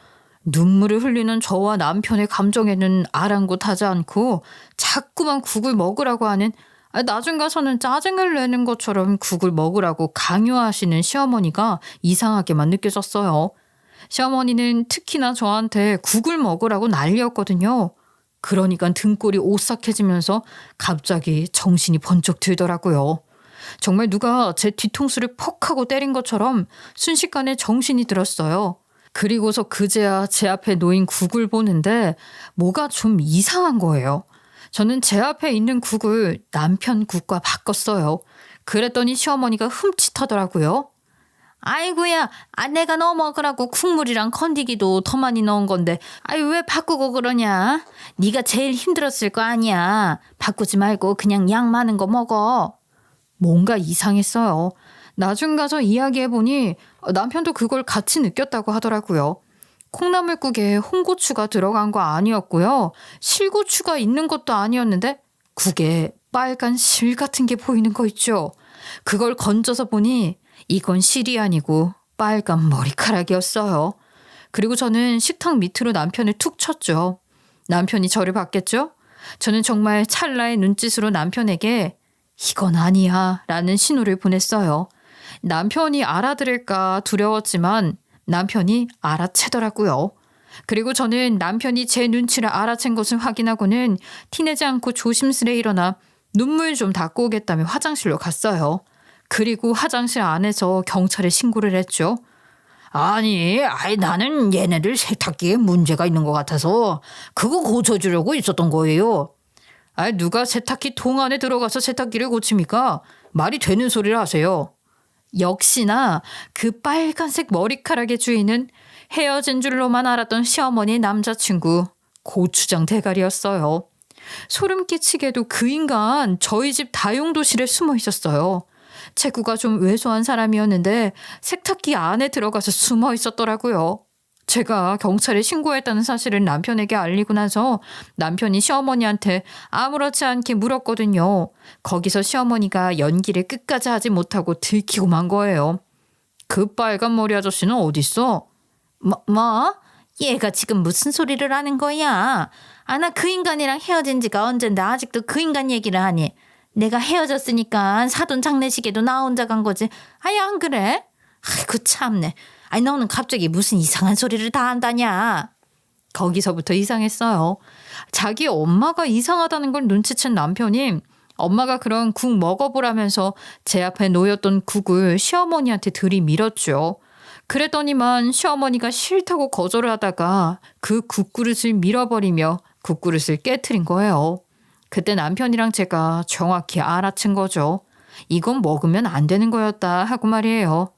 눈물을 흘리는 저와 남편의 감정에는 아랑곳하지 않고 자꾸만 국을 먹으라고 하는, 나중 가서는 짜증을 내는 것처럼 국을 먹으라고 강요하시는 시어머니가 이상하게만 느껴졌어요. 시어머니는 특히나 저한테 국을 먹으라고 난리였거든요. 그러니까 등골이 오싹해지면서 갑자기 정신이 번쩍 들더라고요. 정말 누가 제 뒤통수를 퍽 하고 때린 것처럼 순식간에 정신이 들었어요. 그리고서 그제야 제 앞에 놓인 국을 보는데 뭐가 좀 이상한 거예요. 저는 제 앞에 있는 국을 남편 국과 바꿨어요. 그랬더니 시어머니가 흠칫하더라고요. 아이고야, 내가 너 먹으라고 국물이랑 건디기도 더 많이 넣은 건데 왜 바꾸고 그러냐? 네가 제일 힘들었을 거 아니야. 바꾸지 말고 그냥 양 많은 거 먹어. 뭔가 이상했어요. 나중 가서 이야기해보니 남편도 그걸 같이 느꼈다고 하더라고요. 콩나물국에 홍고추가 들어간 거 아니었고요. 실고추가 있는 것도 아니었는데 국에 빨간 실 같은 게 보이는 거 있죠. 그걸 건져서 보니 이건 실이 아니고 빨간 머리카락이었어요. 그리고 저는 식탁 밑으로 남편을 툭 쳤죠. 남편이 저를 봤겠죠? 저는 정말 찰나의 눈짓으로 남편에게 이건 아니야 라는 신호를 보냈어요. 남편이 알아들을까 두려웠지만 남편이 알아채더라고요. 그리고 저는 남편이 제 눈치를 알아챈 것을 확인하고는 티내지 않고 조심스레 일어나 눈물 좀 닦고 오겠다며 화장실로 갔어요. 그리고 화장실 안에서 경찰에 신고를 했죠. 아니, 나는 얘네들 세탁기에 문제가 있는 것 같아서 그거 고쳐주려고 있었던 거예요. 누가 세탁기 통 안에 들어가서 세탁기를 고칩니까? 말이 되는 소리를 하세요. 역시나 그 빨간색 머리카락의 주인은 헤어진 줄로만 알았던 시어머니의 남자친구 고추장 대가리였어요. 소름 끼치게도 그 인간 저희 집 다용도실에 숨어 있었어요. 체구가 좀 왜소한 사람이었는데 세탁기 안에 들어가서 숨어 있었더라고요. 제가 경찰에 신고했다는 사실을 남편에게 알리고 나서 남편이 시어머니한테 아무렇지 않게 물었거든요. 거기서 시어머니가 연기를 끝까지 하지 못하고 들키고 만 거예요. 그 빨간 머리 아저씨는 어딨어? 뭐? 얘가 지금 무슨 소리를 하는 거야? 나 그 인간이랑 헤어진 지가 언젠데 아직도 그 인간 얘기를 하니. 내가 헤어졌으니까 사돈 장례식에도 나 혼자 간 거지. 안 그래? 아이고 참네. 너는 갑자기 무슨 이상한 소리를 다 한다냐. 거기서부터 이상했어요. 자기 엄마가 이상하다는 걸 눈치챈 남편이 엄마가 그런 국 먹어보라면서 제 앞에 놓였던 국을 시어머니한테 들이밀었죠. 그랬더니만 시어머니가 싫다고 거절을 하다가 그 국그릇을 밀어버리며 국그릇을 깨트린 거예요. 그때 남편이랑 제가 정확히 알아챈 거죠. 이건 먹으면 안 되는 거였다 하고 말이에요.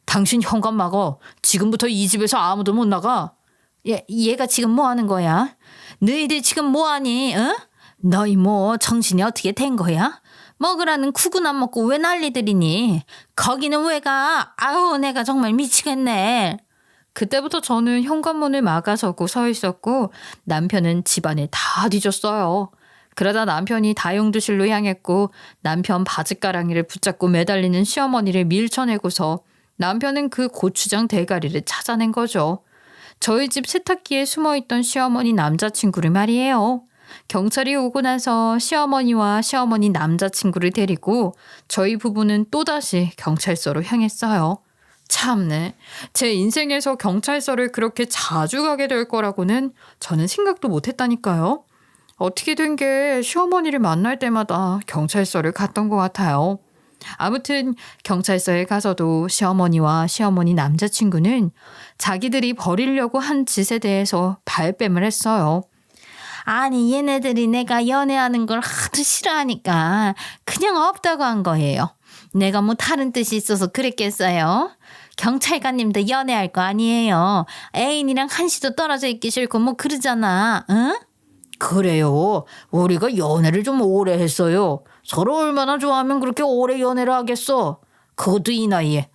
당신 현관 막어. 지금부터 이 집에서 아무도 못 나가. 얘가 지금 뭐 하는 거야? 너희들 지금 뭐 하니? 응? 너희 뭐 정신이 어떻게 된 거야? 먹으라는 국은 안 먹고 왜 난리들이니? 거기는 왜 가? 아우 내가 정말 미치겠네. 그때부터 저는 현관문을 막아서고 서 있었고 남편은 집안을 다 뒤졌어요. 그러다 남편이 다용도실로 향했고 남편 바지가랑이를 붙잡고 매달리는 시어머니를 밀쳐내고서 남편은 그 고추장 대가리를 찾아낸 거죠. 저희 집 세탁기에 숨어있던 시어머니 남자친구를 말이에요. 경찰이 오고 나서 시어머니와 시어머니 남자친구를 데리고 저희 부부는 또다시 경찰서로 향했어요. 참네. 제 인생에서 경찰서를 그렇게 자주 가게 될 거라고는 저는 생각도 못했다니까요. 어떻게 된 게 시어머니를 만날 때마다 경찰서를 갔던 것 같아요. 아무튼 경찰서에 가서도 시어머니와 시어머니 남자친구는 자기들이 벌이려고 한 짓에 대해서 발뺌을 했어요. 아니 얘네들이 내가 연애하는 걸 하도 싫어하니까 그냥 없다고 한 거예요. 내가 뭐 다른 뜻이 있어서 그랬겠어요? 경찰관님도 연애할 거 아니에요. 애인이랑 한시도 떨어져 있기 싫고 뭐 그러잖아. 응? 그래요. 우리가 연애를 좀 오래 했어요. 서로 얼마나 좋아하면 그렇게 오래 연애를 하겠어. 그것도 이 나이에.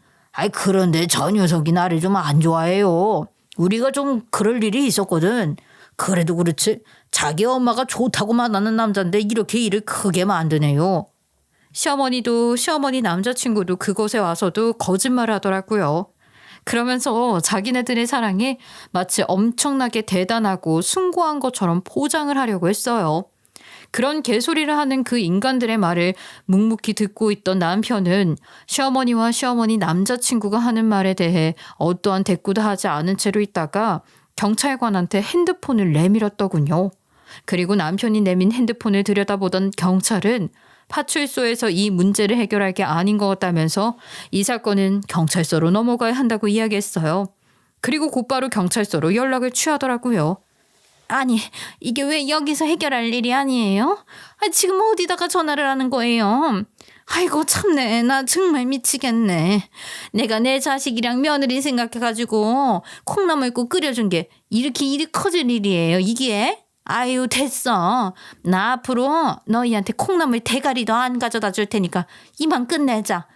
그런데 저 녀석이 나를 좀 안 좋아해요. 우리가 좀 그럴 일이 있었거든. 그래도 그렇지 자기 엄마가 좋다고 만나는 남잔데 이렇게 일을 크게 만드네요. 시어머니도 시어머니 남자친구도 그곳에 와서도 거짓말을 하더라고요. 그러면서 자기네들의 사랑이 마치 엄청나게 대단하고 숭고한 것처럼 포장을 하려고 했어요. 그런 개소리를 하는 그 인간들의 말을 묵묵히 듣고 있던 남편은 시어머니와 시어머니 남자친구가 하는 말에 대해 어떠한 대꾸도 하지 않은 채로 있다가 경찰관한테 핸드폰을 내밀었더군요. 그리고 남편이 내민 핸드폰을 들여다보던 경찰은 파출소에서 이 문제를 해결할 게 아닌 것 같다면서 이 사건은 경찰서로 넘어가야 한다고 이야기했어요. 그리고 곧바로 경찰서로 연락을 취하더라고요. 아니 이게 왜 여기서 해결할 일이 아니에요? 지금 어디다가 전화를 하는 거예요? 아이고 참네 나 정말 미치겠네. 내가 내 자식이랑 며느리 생각해가지고 콩나물국 끓여준 게 이렇게 일이 커질 일이에요 이게? 아유 됐어. 나 앞으로 너희한테 콩나물 대가리도 안 가져다 줄 테니까 이만 끝내자.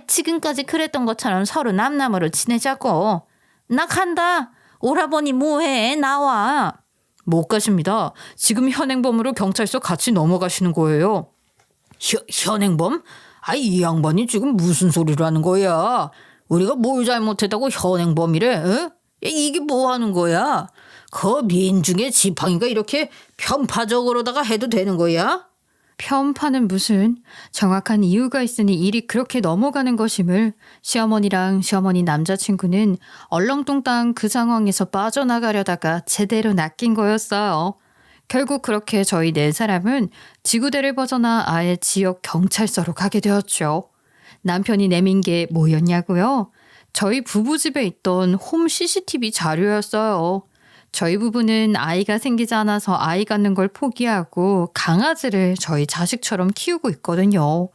지금까지 그랬던 것처럼 서로 남남으로 지내자고. 나 간다. 오라버니 뭐해 나와. 못 가십니다. 지금 현행범으로 경찰서 같이 넘어가시는 거예요. 현행범? 이 양반이 지금 무슨 소리를 하는 거야? 우리가 뭘 잘못했다고 현행범이래? 어? 야, 이게 뭐 하는 거야? 그 민중의 지팡이가 이렇게 편파적으로다가 해도 되는 거야? 편파는 무슨 정확한 이유가 있으니 일이 그렇게 넘어가는 것임을 시어머니랑 시어머니 남자친구는 얼렁뚱땅 그 상황에서 빠져나가려다가 제대로 낚인 거였어요. 결국 그렇게 저희 네 사람은 지구대를 벗어나 아예 지역 경찰서로 가게 되었죠. 남편이 내민 게 뭐였냐고요? 저희 부부 집에 있던 홈 CCTV 자료였어요. 저희 부부는 아이가 생기지 않아서 아이 갖는 걸 포기하고 강아지를 저희 자식처럼 키우고 있거든요.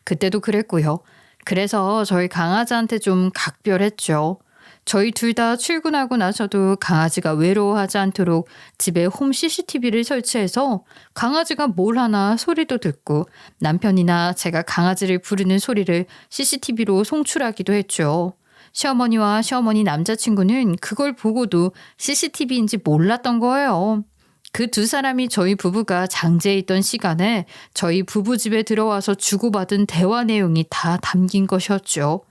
그때도 그랬고요. 그래서 저희 강아지한테 좀 각별했죠. 저희 둘 다 출근하고 나서도 강아지가 외로워하지 않도록 집에 홈 CCTV를 설치해서 강아지가 뭘 하나 소리도 듣고 남편이나 제가 강아지를 부르는 소리를 CCTV로 송출하기도 했죠. 시어머니와 시어머니 남자친구는 그걸 보고도 CCTV인지 몰랐던 거예요. 그 두 사람이 저희 부부가 장제에 있던 시간에 저희 부부 집에 들어와서 주고받은 대화 내용이 다 담긴 것이었죠.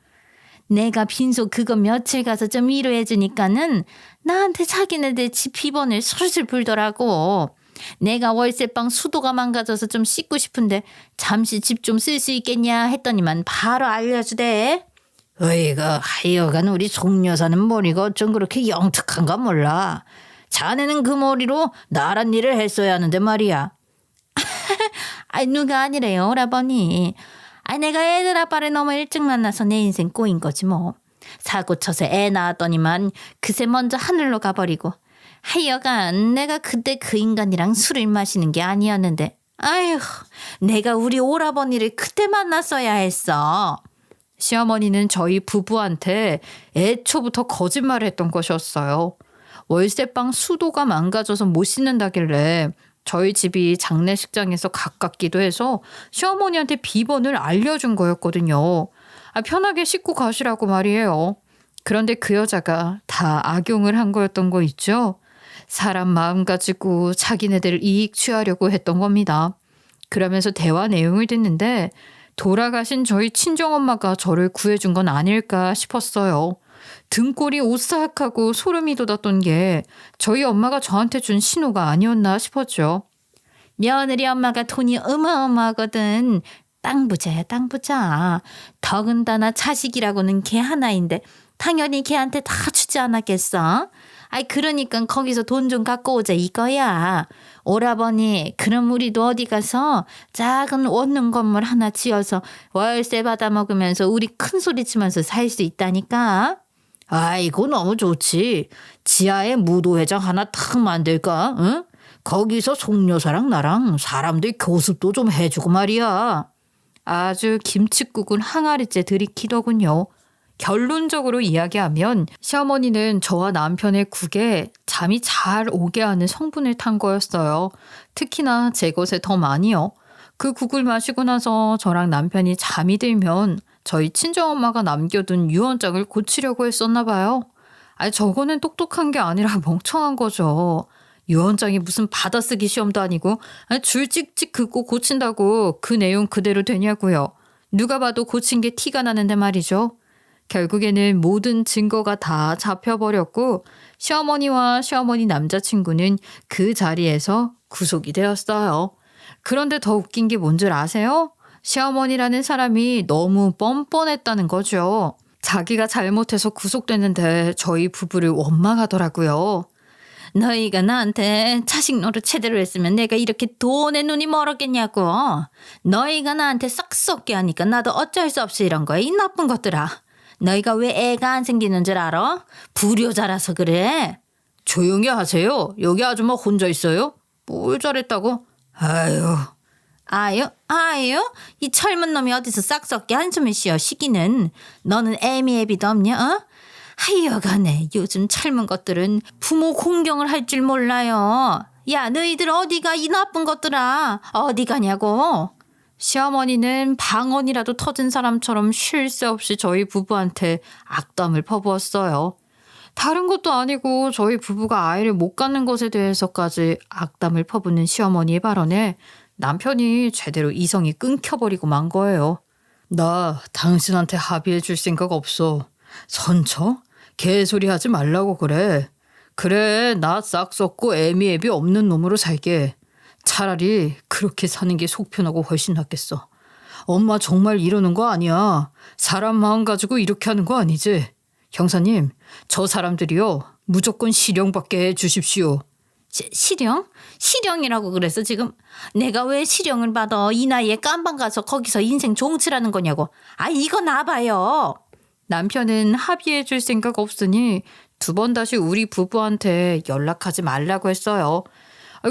내가 빈소 그거 며칠 가서 좀 위로해 주니까는 나한테 자기네들 집 비번을 술술 불더라고. 내가 월세방 수도가 망가져서 좀 씻고 싶은데 잠시 집 좀 쓸 수 있겠냐 했더니만 바로 알려주대. 어이구, 하여간 우리 송 여사는 머리가 어쩜 그렇게 영특한가 몰라. 자네는 그 머리로 나란 일을 했어야 하는데 말이야. 아이, 누가 아니래요, 오라버니. 아, 내가 애들 아빠를 너무 일찍 만나서 내 인생 꼬인 거지 뭐. 사고 쳐서 애 낳았더니만 그새 먼저 하늘로 가버리고. 하여간 내가 그때 그 인간이랑 술을 마시는 게 아니었는데. 아휴, 내가 우리 오라버니를 그때 만났어야 했어. 시어머니는 저희 부부한테 애초부터 거짓말을 했던 것이었어요. 월세방 수도가 망가져서 못 씻는다길래 저희 집이 장례식장에서 가깝기도 해서 시어머니한테 비번을 알려준 거였거든요. 편하게 씻고 가시라고 말이에요. 그런데 그 여자가 다 악용을 한 거였던 거 있죠? 사람 마음 가지고 자기네들 이익 취하려고 했던 겁니다. 그러면서 대화 내용을 듣는데 돌아가신 저희 친정엄마가 저를 구해준 건 아닐까 싶었어요. 등골이 오싹하고 소름이 돋았던 게 저희 엄마가 저한테 준 신호가 아니었나 싶었죠. 며느리 엄마가 돈이 어마어마하거든. 땅 부자야, 땅 부자. 더군다나 자식이라고는 걔 하나인데 당연히 걔한테 다 주지 않았겠어? 아이, 그러니까 거기서 돈 좀 갖고 오자 이거야. 오라버니, 그럼 우리도 어디 가서 작은 원룸 건물 하나 지어서 월세 받아 먹으면서 우리 큰 소리 치면서 살 수 있다니까. 아이고, 너무 좋지. 지하에 무도회장 하나 탁 만들까? 응? 거기서 송여사랑 나랑 사람들 교습도 좀 해주고 말이야. 아주 김칫국은 항아리째 들이키더군요. 결론적으로 이야기하면 시어머니는 저와 남편의 국에 잠이 잘 오게 하는 성분을 탄 거였어요. 특히나 제 것에 더 많이요. 그 국을 마시고 나서 저랑 남편이 잠이 들면 저희 친정엄마가 남겨둔 유언장을 고치려고 했었나 봐요. 저거는 똑똑한 게 아니라 멍청한 거죠. 유언장이 무슨 받아쓰기 시험도 아니고 줄 찍찍 긋고 고친다고 그 내용 그대로 되냐고요. 누가 봐도 고친 게 티가 나는데 말이죠. 결국에는 모든 증거가 다 잡혀버렸고 시어머니와 시어머니 남자친구는 그 자리에서 구속이 되었어요. 그런데 더 웃긴 게 뭔 줄 아세요? 시어머니라는 사람이 너무 뻔뻔했다는 거죠. 자기가 잘못해서 구속됐는데 저희 부부를 원망하더라고요. 너희가 나한테 자식 노릇 제대로 했으면 내가 이렇게 돈에 눈이 멀었겠냐고. 너희가 나한테 싹 썩게 하니까 나도 어쩔 수 없이 이런 거야, 이 나쁜 것들아. 너희가 왜 애가 안 생기는 줄 알아? 불효자라서 그래. 조용히 하세요. 여기 아줌마 혼자 있어요? 뭘 잘했다고? 아유? 이 젊은 놈이 어디서 싹 썩게 한숨을 쉬어, 시기는. 너는 애미애비도 없냐, 어? 하여간에 요즘 젊은 것들은 부모 공경을 할 줄 몰라요. 야, 너희들 어디가, 이 나쁜 것들아. 어디 가냐고. 시어머니는 방언이라도 터진 사람처럼 쉴 새 없이 저희 부부한테 악담을 퍼부었어요. 다른 것도 아니고 저희 부부가 아이를 못 갖는 것에 대해서까지 악담을 퍼붓는 시어머니의 발언에 남편이 제대로 이성이 끊겨버리고 만 거예요. 나 당신한테 합의해 줄 생각 없어. 선처? 개소리 하지 말라고 그래. 그래, 나 싹 썩고 애미애비 없는 놈으로 살게. 차라리 그렇게 사는 게 속 편하고 훨씬 낫겠어. 엄마 정말 이러는 거 아니야. 사람 마음 가지고 이렇게 하는 거 아니지? 형사님, 저 사람들이요. 무조건 실형받게 해 주십시오. 실형? 실형이라고 그래서 지금 내가 왜 실형을 받아? 이 나이에 깜방 가서 거기서 인생 종치라는 거냐고. 아, 이거 놔봐요. 남편은 합의해 줄 생각 없으니 2번 다시 우리 부부한테 연락하지 말라고 했어요.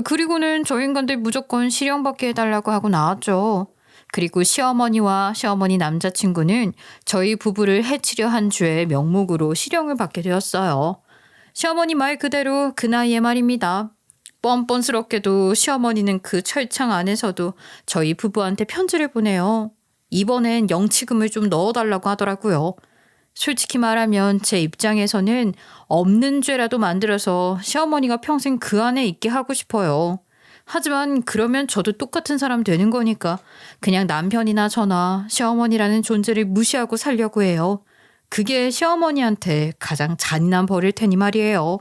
그리고는 저 인간들 무조건 실형받게 해달라고 하고 나왔죠. 그리고 시어머니와 시어머니 남자친구는 저희 부부를 해치려 한 죄의 명목으로 실형을 받게 되었어요. 시어머니 말 그대로 그 나이에 말입니다. 뻔뻔스럽게도 시어머니는 그 철창 안에서도 저희 부부한테 편지를 보내요. 이번엔 영치금을 좀 넣어달라고 하더라고요. 솔직히 말하면 제 입장에서는 없는 죄라도 만들어서 시어머니가 평생 그 안에 있게 하고 싶어요. 하지만 그러면 저도 똑같은 사람 되는 거니까 그냥 남편이나 저나 시어머니라는 존재를 무시하고 살려고 해요. 그게 시어머니한테 가장 잔인한 벌일 테니 말이에요.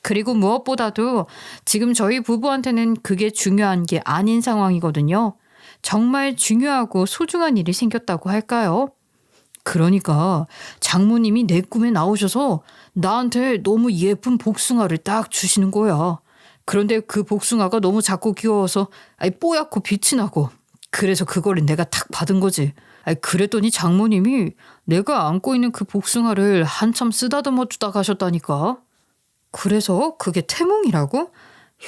그리고 무엇보다도 지금 저희 부부한테는 그게 중요한 게 아닌 상황이거든요. 정말 중요하고 소중한 일이 생겼다고 할까요? 그러니까 장모님이 내 꿈에 나오셔서 나한테 너무 예쁜 복숭아를 딱 주시는 거야. 그런데 그 복숭아가 너무 작고 귀여워서 뽀얗고 빛이 나고 그래서 그거를 내가 탁 받은 거지. 그랬더니 장모님이 내가 안고 있는 그 복숭아를 한참 쓰다듬어 주다 가셨다니까. 그래서 그게 태몽이라고?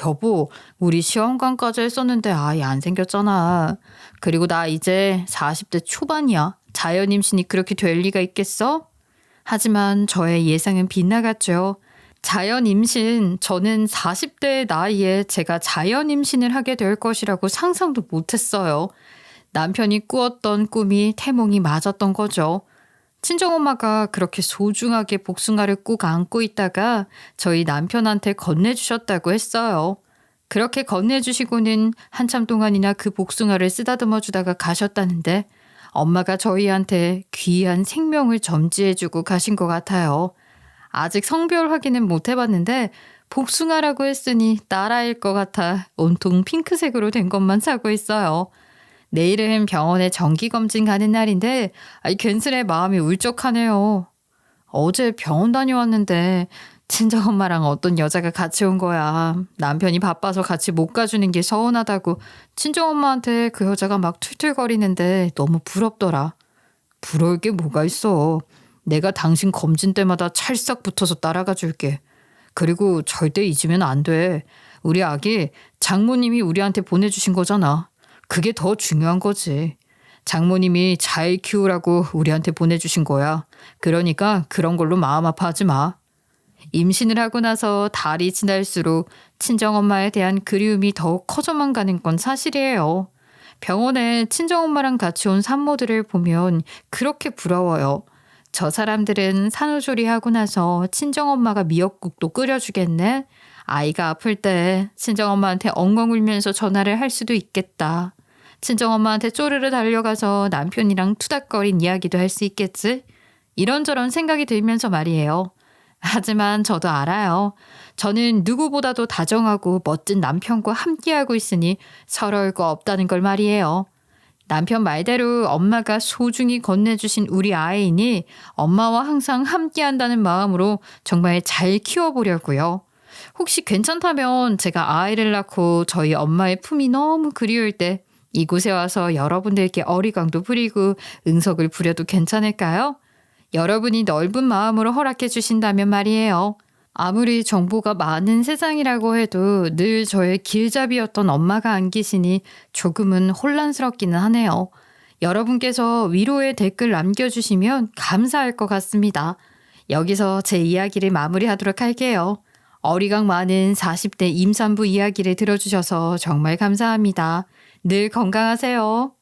여보, 우리 시험관까지 했었는데 아예 안 생겼잖아. 그리고 나 이제 40대 초반이야. 자연 임신이 그렇게 될 리가 있겠어? 하지만 저의 예상은 빗나갔죠. 자연 임신, 저는 40대 나이에 제가 자연 임신을 하게 될 것이라고 상상도 못했어요. 남편이 꾸었던 꿈이 태몽이 맞았던 거죠. 친정엄마가 그렇게 소중하게 복숭아를 꼭 안고 있다가 저희 남편한테 건네주셨다고 했어요. 그렇게 건네주시고는 한참 동안이나 그 복숭아를 쓰다듬어 주다가 가셨다는데 엄마가 저희한테 귀한 생명을 점지해주고 가신 것 같아요. 아직 성별 확인은 못 해봤는데 복숭아라고 했으니 나라일 것 같아 온통 핑크색으로 된 것만 사고 있어요. 내일은 병원에 정기검진 가는 날인데 괜스레 마음이 울적하네요. 어제 병원 다녀왔는데 친정엄마랑 어떤 여자가 같이 온 거야. 남편이 바빠서 같이 못 가주는 게 서운하다고 친정엄마한테 그 여자가 막 툴툴거리는데 너무 부럽더라. 부러울 게 뭐가 있어. 내가 당신 검진 때마다 찰싹 붙어서 따라가 줄게. 그리고 절대 잊으면 안 돼. 우리 아기 장모님이 우리한테 보내주신 거잖아. 그게 더 중요한 거지. 장모님이 잘 키우라고 우리한테 보내주신 거야. 그러니까 그런 걸로 마음 아파하지 마. 임신을 하고 나서 달이 지날수록 친정엄마에 대한 그리움이 더욱 커져만 가는 건 사실이에요. 병원에 친정엄마랑 같이 온 산모들을 보면 그렇게 부러워요. 저 사람들은 산후조리하고 나서 친정엄마가 미역국도 끓여주겠네. 아이가 아플 때 친정엄마한테 엉엉 울면서 전화를 할 수도 있겠다. 친정엄마한테 쪼르르 달려가서 남편이랑 투닥거린 이야기도 할 수 있겠지? 이런저런 생각이 들면서 말이에요. 하지만 저도 알아요. 저는 누구보다도 다정하고 멋진 남편과 함께하고 있으니 서러울 거 없다는 걸 말이에요. 남편 말대로 엄마가 소중히 건네주신 우리 아이이니 엄마와 항상 함께한다는 마음으로 정말 잘 키워보려고요. 혹시 괜찮다면 제가 아이를 낳고 저희 엄마의 품이 너무 그리울 때 이곳에 와서 여러분들께 어리광도 부리고 응석을 부려도 괜찮을까요? 여러분이 넓은 마음으로 허락해 주신다면 말이에요. 아무리 정보가 많은 세상이라고 해도 늘 저의 길잡이였던 엄마가 안 계시니 조금은 혼란스럽기는 하네요. 여러분께서 위로의 댓글 남겨주시면 감사할 것 같습니다. 여기서 제 이야기를 마무리하도록 할게요. 어리광 많은 40대 임산부 이야기를 들어주셔서 정말 감사합니다. 늘 건강하세요.